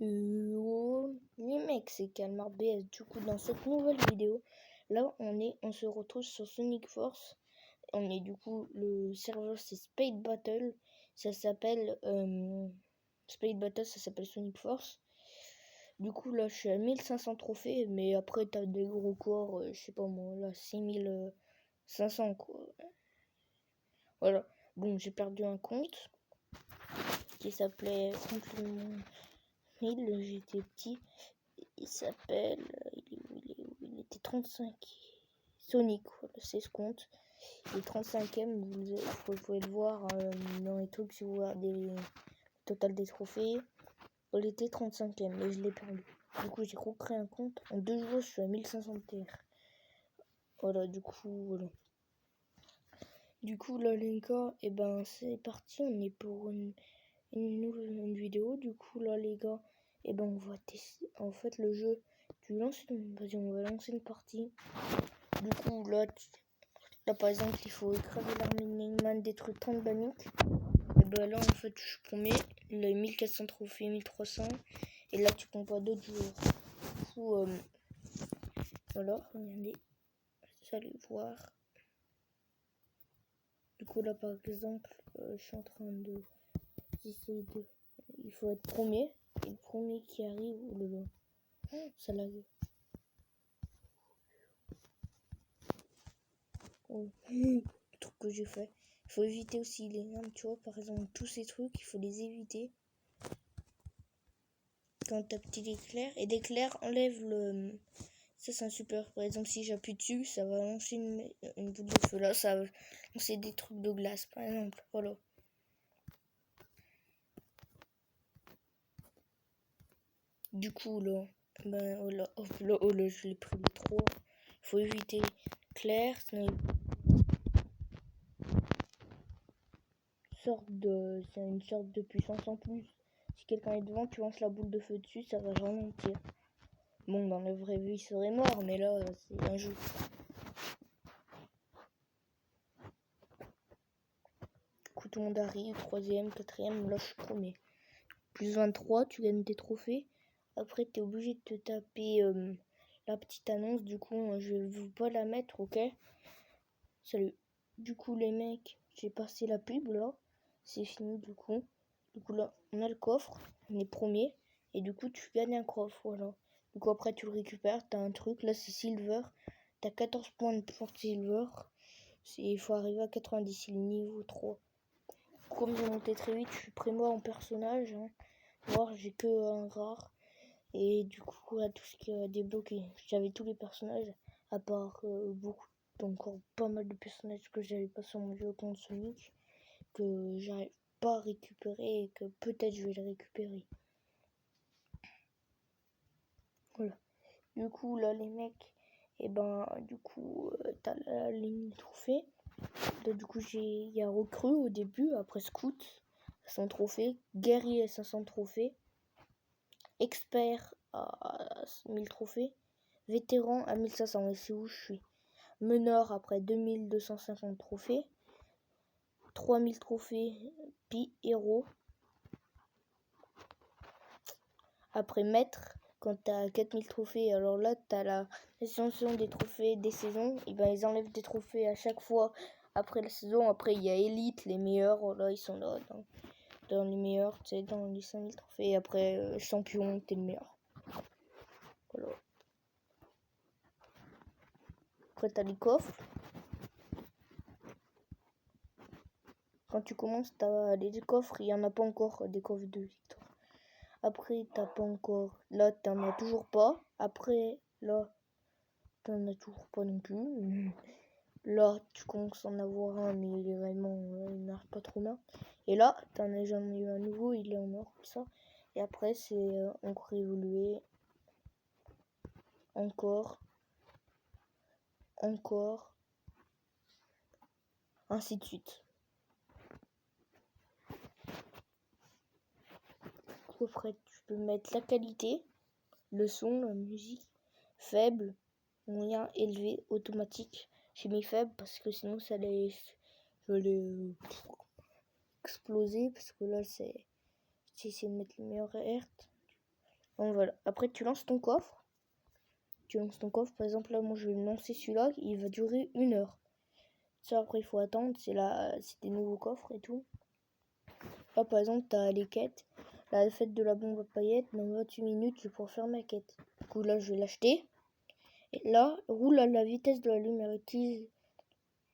Oh, les mecs, c'est Calmar BS. Du coup, dans cette nouvelle vidéo, là, on se retrouve sur Sonic Force. On est du coup, le serveur c'est Spade Battle. Ça s'appelle Spade Battle, ça s'appelle Sonic Force. Du coup, là, je suis à 1500 trophées, mais après, t'as des gros corps, je sais pas moi, là, 6500 quoi. Voilà. Bon, j'ai perdu un compte qui s'appelait j'étais petit. Il s'appelle, il était 35. Sonic, voilà, c'est ce compte. Il est 35ème, vous pouvez le voir dans les trucs si vous regardez le total des trophées. Il était 35ème, mais je l'ai perdu. Du coup, j'ai recréé un compte. En 2 jours, je suis à 1500 TR. Voilà, du coup, voilà. Du coup, là, les gars, et ben, c'est parti. On est pour une vidéo. Du coup, là, les gars, et ben, on va tester. En fait, le jeu, vas-y, on va lancer une partie. Du coup, là, par exemple, il faut écraser l'armée de Neyman, détruire 30 baniques. Et ben là, en fait, je promets, il a 1400 trophées, 1300. Et là, tu comptes pas d'autres joueurs. Du coup, voilà, regardez. Vous allez voir. Du coup, là, par exemple, je suis en train d'essayer de. Il faut être premier. Et le premier qui arrive, ça lag. Oh. Le truc que j'ai fait. Il faut éviter aussi les nains, tu vois, par exemple, tous ces trucs, il faut les éviter. Quand t'as petit éclair, et l'éclair enlève le. Ça, c'est un super. Par exemple, si j'appuie dessus, ça va lancer une boule de feu. Là, ça va lancer des trucs de glace, par exemple. Voilà. Du coup, là, ben, oh là, je l'ai pris trop. Il faut éviter clair, sinon c'est une sorte de puissance en plus. Si quelqu'un est devant, tu lances la boule de feu dessus, ça va ralentir. Bon, dans la vraie vie, il serait mort, mais là, c'est un jeu. Du coup, tout le monde arrive, 3ème, 4ème, là, je suis premier. Plus 23, tu gagnes des trophées. Après, tu es obligé de te taper la petite annonce. Du coup, je vais vous pas la mettre, ok? Salut. Du coup, les mecs, j'ai passé la pub, là. C'est fini, du coup. Du coup, là, on a le coffre. On est premier. Et du coup, tu gagnes un coffre, voilà. Du coup, après, tu le récupères. T'as un truc. Là, c'est Silver. T'as 14 points pour Silver. Il faut arriver à 90. C'est le niveau 3. Comme j'ai monté très vite, je suis primo en personnage. Hein. Voir, j'ai que un rare. Et du coup, à tout ce qui a débloqué. J'avais tous les personnages, à part encore pas mal de personnages que j'avais pas sur mon jeu contre Sonic, que j'arrive pas à récupérer et que peut-être je vais le récupérer. Voilà. Du coup, là, les mecs, et ben, du coup, t'as la ligne de trophée. Là, du coup, il y a recrue au début, après scout, 100 trophées, guerrier 500 trophées, expert à 1000 trophées, vétéran à 1500, et c'est où je suis. Meneur après 2250 trophées, 3000 trophées, puis héros. Après maître, quand t'as 4000 trophées, alors là t'as la extension des trophées des saisons, et ben ils enlèvent des trophées à chaque fois après la saison. Après il y a élite, les meilleurs, là ils sont là dans les meilleurs, tu sais, dans les 5000 trophées. Et après champion, t'es le meilleur. Voilà. Après t'as les coffres. Quand tu commences, t'as les coffres, il n'y en a pas encore des coffres de victoire. Après, t'as pas encore. Là, t'en as toujours pas. Après, là, t'en as toujours pas non plus. Là, tu commences à en avoir un, mais il est vraiment. Il n'arrive pas trop bien. Et là, j'en ai eu un nouveau, il est en or, tout ça. Et après, c'est encore évolué. Encore. Ainsi de suite. Après, tu peux mettre la qualité, le son, la musique, faible, moyen, élevé, automatique. J'ai mis faible parce que sinon ça allait exploser, parce que là j'ai essayé de mettre le meilleur hertz. Donc voilà. Après, tu lances ton coffre. Par exemple, là, moi, je vais me lancer celui-là. Il va durer 1 heure. Ça, après, il faut attendre. C'est des nouveaux coffres et tout. Là, par exemple, t'as les quêtes. La fête de la bombe à paillettes. Dans 28 minutes, je vais pouvoir faire ma quête. Du coup, là, je vais l'acheter. Et là, roule à la vitesse de la lumière. Utilise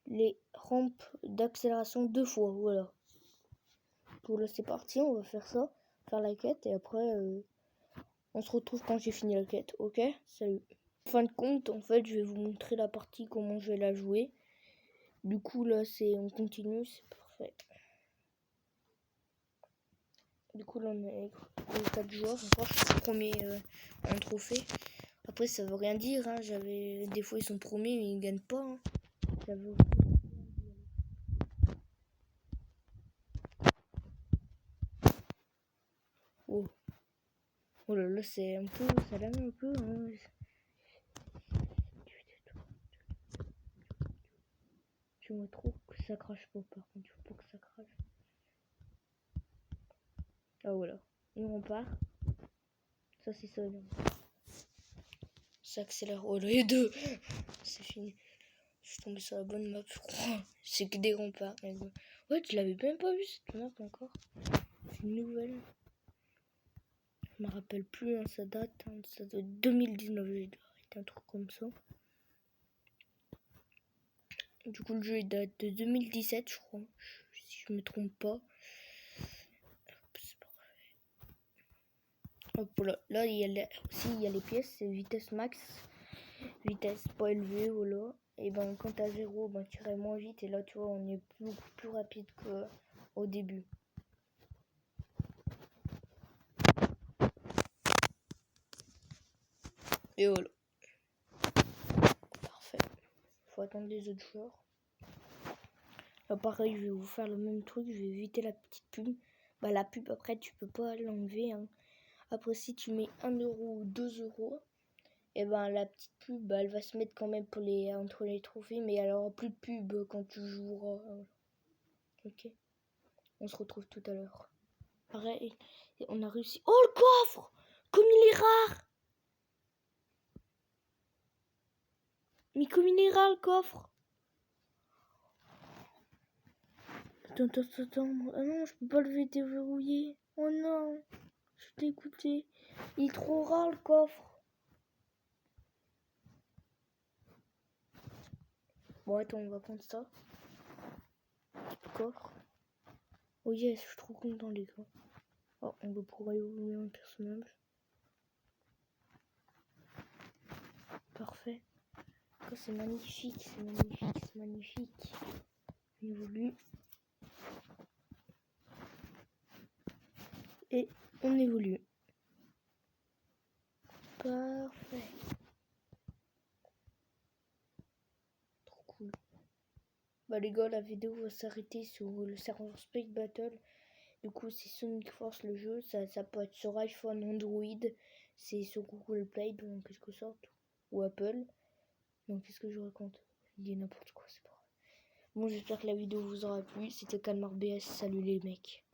les rampes d'accélération 2 fois. Voilà. Donc là, c'est parti. On va faire ça. Faire la quête. Et après, on se retrouve quand j'ai fini la quête. Ok? Salut. En fin de compte, en fait, je vais vous montrer la partie, comment je vais la jouer. Du coup, là, on continue. C'est parfait. Du coup, là, on est 4 joueurs. Encore, je suis premier en trophée. Après, ça veut rien dire. Hein. Des fois, ils sont premiers, mais ils gagnent pas. Hein. Ça veut... Oh. Oh là là, c'est un peu... Ça lame un peu. Hein. Tu vois trop que ça crache pas, par contre. Il faut pas que ça crache. Ah, voilà. Et on repart. Ça, c'est ça. Là. Ça accélère. Oh, les deux. C'est fini. Je suis tombé sur la bonne map, je crois. C'est que des remparts. Ouais, tu l'avais même pas vu cette map encore. C'est une nouvelle. Je me rappelle plus, hein, ça date. Hein, ça doit être 2019, j'ai dû arrêter un truc comme ça. Du coup, le jeu il date de 2017, je crois. Si je me trompe pas. C'est parfait. Hop là, là il y a les pièces, c'est vitesse max. Vitesse pas élevée, voilà. Et ben quand t'as 0, ben tu irais moins vite. Et là, tu vois, on est beaucoup plus rapide qu'au début. Et voilà. Parfait. Faut attendre les autres joueurs. Là, pareil, je vais vous faire le même truc. Je vais éviter la petite pub. Bah, la pub, après, tu peux pas l'enlever. Hein. Après, si tu mets 1 euro ou 2 euros, et ben la petite pub, bah, elle va se mettre quand même entre les trophées. Mais elle aura plus de pub quand tu joueras. Ok. On se retrouve tout à l'heure. Pareil, on a réussi. Oh, le coffre! Comme il est rare! Mais comme il est rare, le coffre! Attends. Ah non, je peux pas le déverrouiller. Oh non! Je suis dégoûté. Il est trop rare, le coffre. Bon, attends, on va prendre ça. Petit coffre. Oh yes, je suis trop content, les gars. Oh, on va pouvoir évoluer un personnage. Parfait. Oh, c'est magnifique. On évolue. Et on évolue. Parfait. Trop cool. Bah les gars, la vidéo va s'arrêter sur le serveur Space Battle. Du coup, c'est Sonic Force le jeu. Ça peut être sur iPhone, Android. C'est sur Google Play, donc quelque sorte. Ou Apple. Donc qu'est-ce que je raconte? Je dis n'importe quoi, c'est pas grave. Bon, j'espère que la vidéo vous aura plu. C'était Calmar BS. Salut les mecs.